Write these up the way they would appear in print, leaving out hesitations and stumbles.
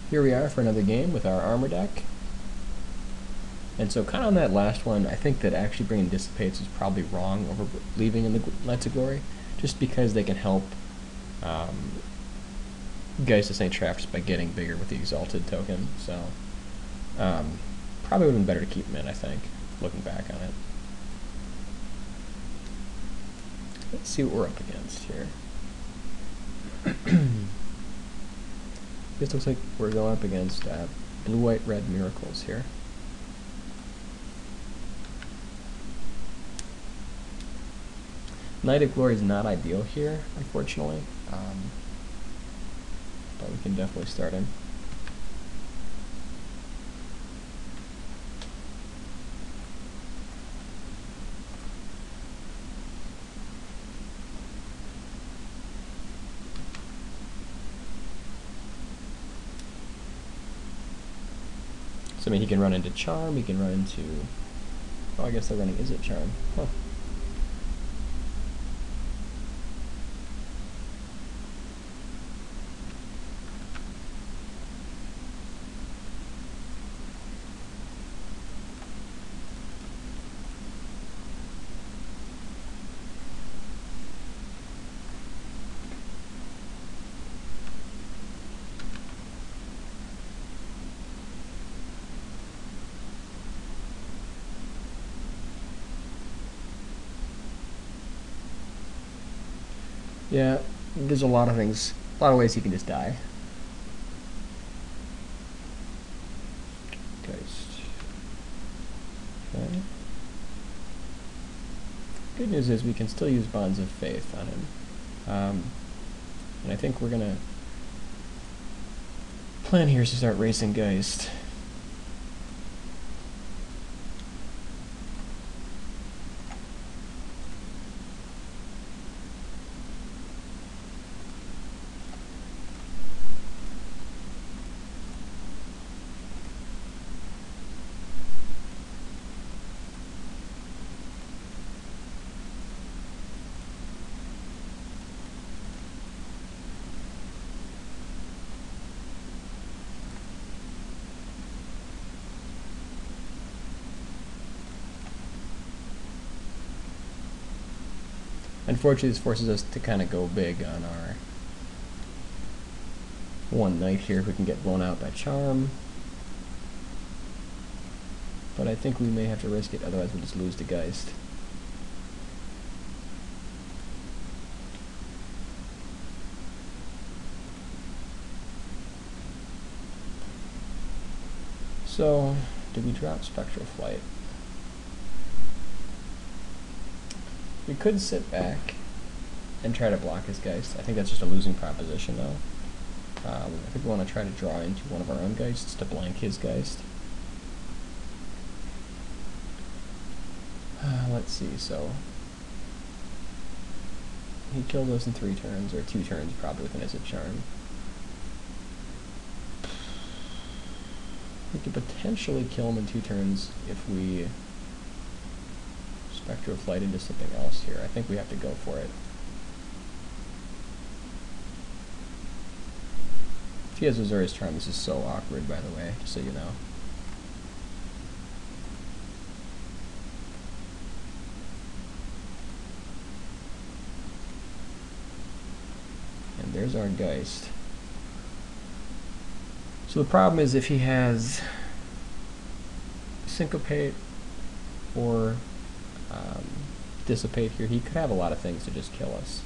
Here we are for another game with our armor deck. And so kind of on that last one, I think that actually bringing Dissipates is probably wrong over leaving in the Knights of Glory, just because they can help Geist of St. Traps by getting bigger with the Exalted token. So probably would have been better to keep them in, I think, looking back on it. Let's see what we're up against here. This looks like we're going up against blue, white, red miracles here. Knight of Glory is not ideal here, unfortunately, but we can definitely start him. So I mean, he can run into Charm, he can run into... Oh, I guess they're running Izzet Charm. Huh. Yeah, there's a lot of things, a lot of ways he can just die. Geist. Okay. Good news is we can still use Bonds of Faith on him. And I think we're gonna plan here is to start racing Geist. Unfortunately, this forces us to kind of go big on our one knight here who can get blown out by Charm. But I think we may have to risk it, otherwise we'll just lose to Geist. So, did we drop Spectral Flight? We could sit back and try to block his Geist. I think that's just a losing proposition, though. I think we want to try to draw into one of our own Geists to blank his Geist. Let's see, so... he killed us in 3 turns, or 2 turns probably with an Izzet Charm. We could potentially kill him in 2 turns if we Spectral Flight into something else here. I think we have to go for it. If he has Azorius Charm, this is so awkward, by the way, just so you know. And there's our Geist. So the problem is if he has Syncopate or Dissipate here, he could have a lot of things to just kill us.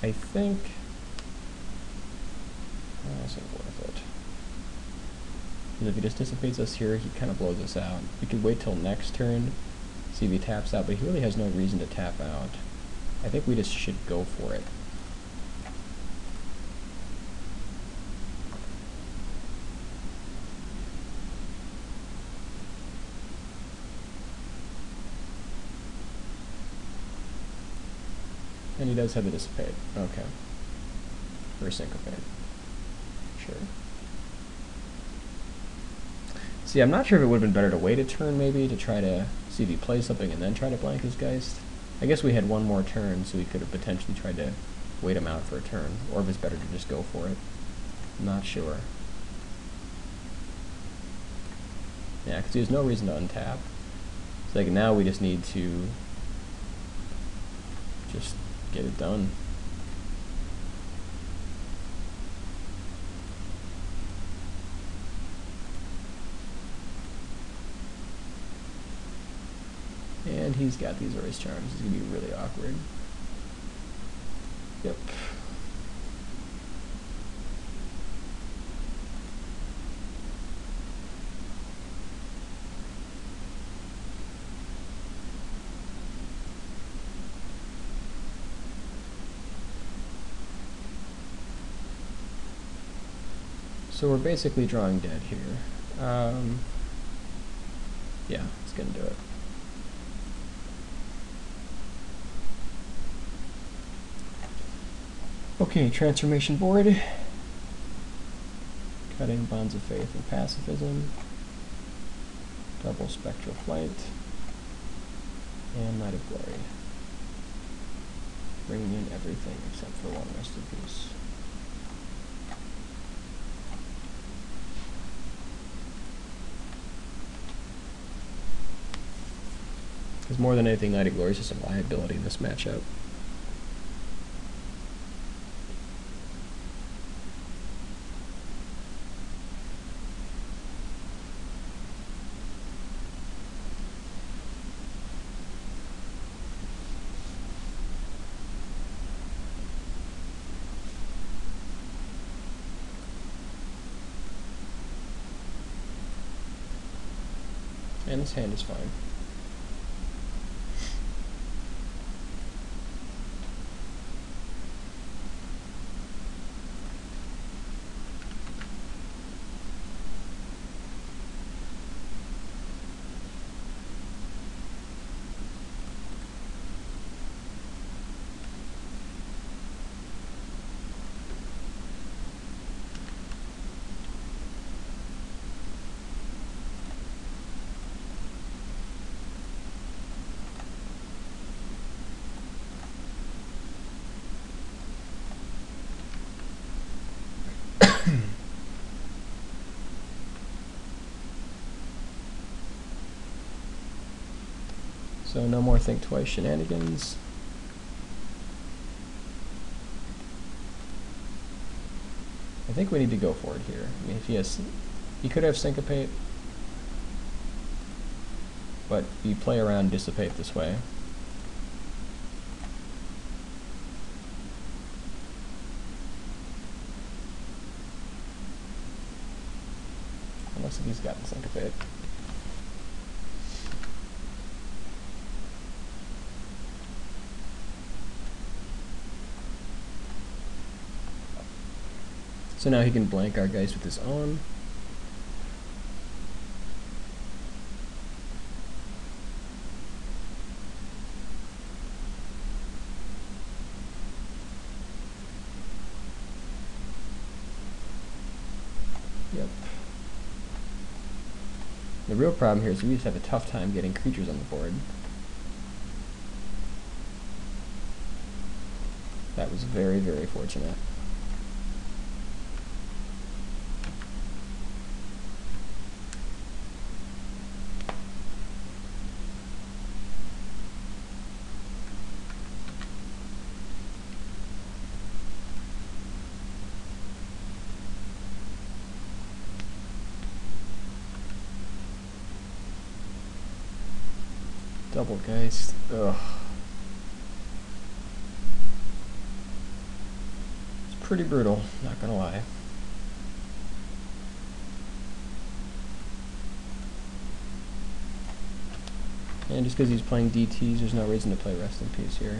I think that's not worth it. Because if he just dissipates us here, he kind of blows us out. We could wait till next turn, see if he taps out, but he really has no reason to tap out. I think we just should go for it. And he does have the Dissipate. Okay. Or Syncopate. Sure. See, I'm not sure if it would have been better to wait a turn, maybe, to try to see if he plays something and then try to blank his Geist. I guess we had one more turn, so we could have potentially tried to wait him out for a turn, or if it's better to just go for it. I'm not sure. Yeah, because there's no reason to untap. So like now we just need to just get it done. And he's got these Aura's Charms. It's going to be really awkward. Yep. So we're basically drawing dead here. Yeah, it's going to do it. Okay, transformation board. Cutting Bonds of Faith and Pacifism. Double Spectral Flight. And Night of Glory. Bringing in everything except for one Rest in Peace. Because more than anything, Night of Glory is just a liability in this matchup. And this hand is fine. So no more Think Twice shenanigans. I think we need to go for it here. I mean, if he could have Syncopate, but you play around Dissipate this way. Unless he's got the Syncopate. So now he can blank our Geist with his own. Yep. The real problem here is we just have a tough time getting creatures on the board. That was very, very fortunate. Double Geist. Ugh. It's pretty brutal, not gonna lie. And just because he's playing DTs, there's no reason to play Rest in Peace here.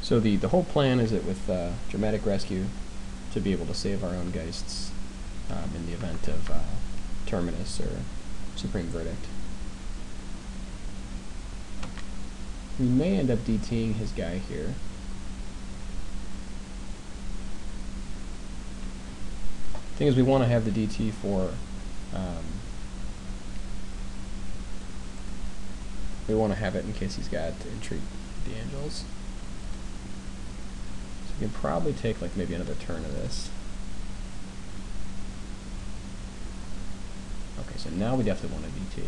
So the whole plan is that with Dramatic Rescue, to be able to save our own Geists in the event of Terminus or Supreme Verdict. We may end up DTing his guy here. Thing is, we want to have the DT for We want to have it in case he's got Entreat the Angels. So we can probably take like maybe another turn of this. Okay, so now we definitely want a DT.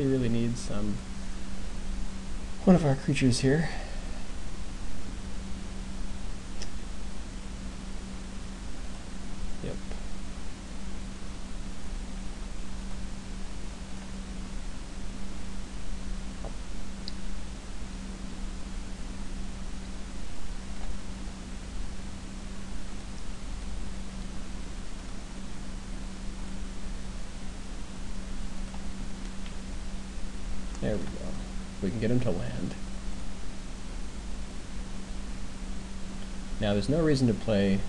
Really need one of our creatures here. Yep. There we go. We can get him to land. Now there's no reason to play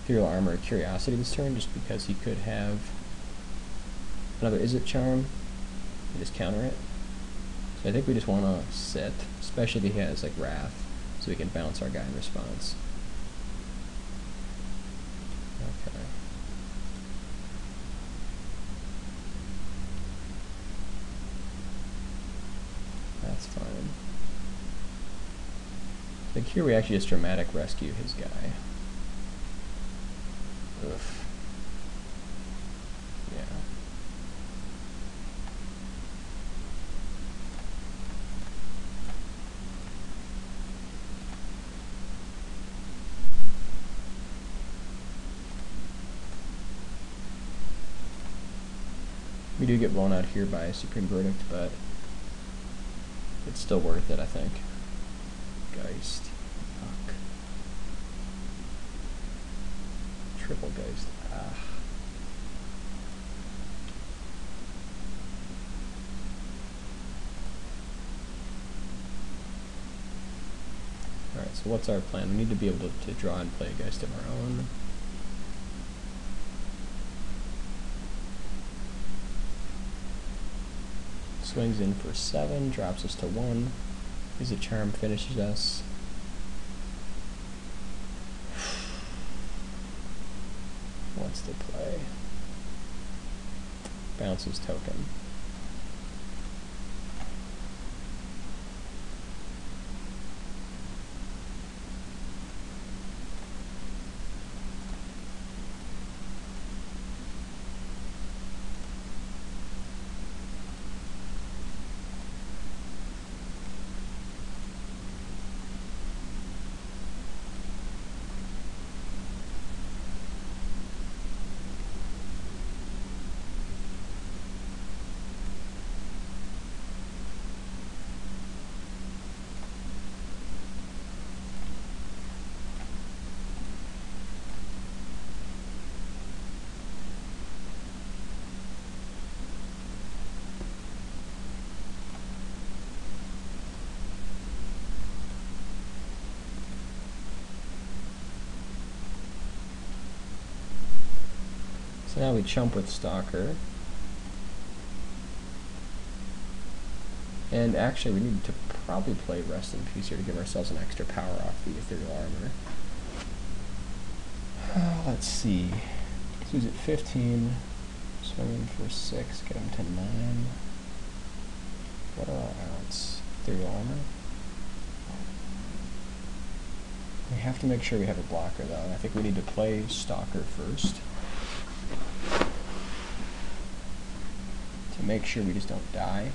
Ethereal Armor or Curiosity this turn, just because he could have another Izzet Charm and just counter it. So I think we just want to sit, especially if he has like Wrath, so we can bounce our guy in response. Okay. That's fine. I think here we actually just dramatic rescue his guy. Oof. Yeah. We do get blown out here by Supreme Verdict, but it's still worth it, I think. Geist. Fuck. Triple Geist. Ah. Alright, so what's our plan? We need to be able to draw and play a Geist of our own. Swings in for 7, drops us to 1. Izzet Charm finishes us. What's the play? Bounces token. So now we chump with Stalker. And actually we need to probably play Rest in Peace here to give ourselves an extra power off the Ethereal Armor. Let's see. So he's at 15. Swinging for 6, get him to 9. What are our outs? Ethereal Armor? We have to make sure we have a blocker though, and I think we need to play Stalker first. To make sure we just don't die.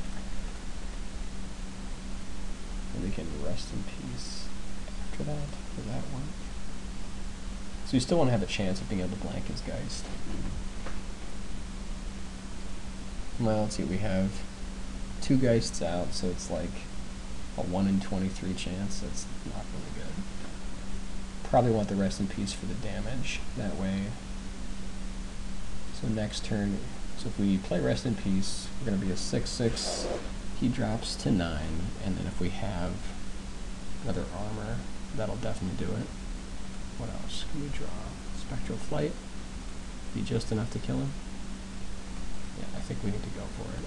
And we can Rest in Peace after that. that work? So we still want to have a chance of being able to blank his Geist. Well, let's see, we have 2 Geists out, so it's like a 1 in 23 chance. That's not really good. Probably want the Rest in Peace for the damage that way. So next turn, so if we play Rest in Peace, we're going to be a 6/6. He drops to 9, and then if we have another armor, that'll definitely do it. What else can we draw? Spectral Flight. Be just enough to kill him? Yeah, I think we need to go for it.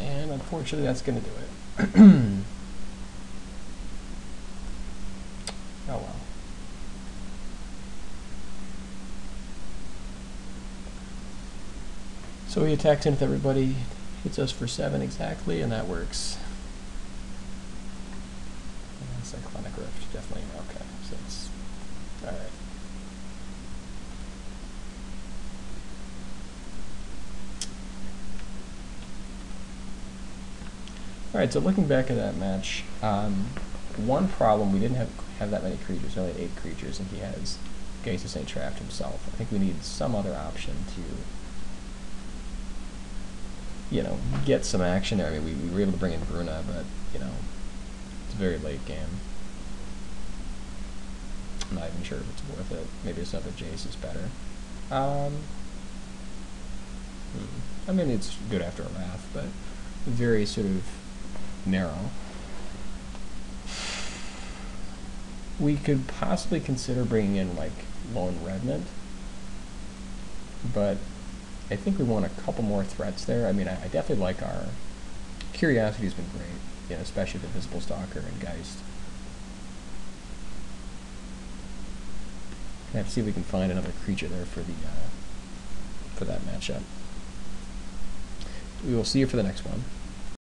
And unfortunately, that's going to do it. Oh well. So he attacks in with everybody, hits us for 7 exactly, and that works. And Cyclonic Rift, definitely. Okay, so it's alright. Alright, so looking back at that match, one problem, we didn't have that many creatures, we only had 8 creatures, and he has Geist of St. Trapped himself. I think we need some other option to, you know, get some action there. I mean, we were able to bring in Bruna, but, you know, it's a very late game. I'm not even sure if it's worth it. Maybe this other Jace is better. I mean, it's good after a Wrath, but very sort of narrow. We could possibly consider bringing in, like, Lone Revenant, but I think we want a couple more threats there. I mean, I definitely like our Curiosity's been great, you know, especially the Visible Stalker and Geist. I have to see if we can find another creature there for the for that matchup. We will see you for the next one.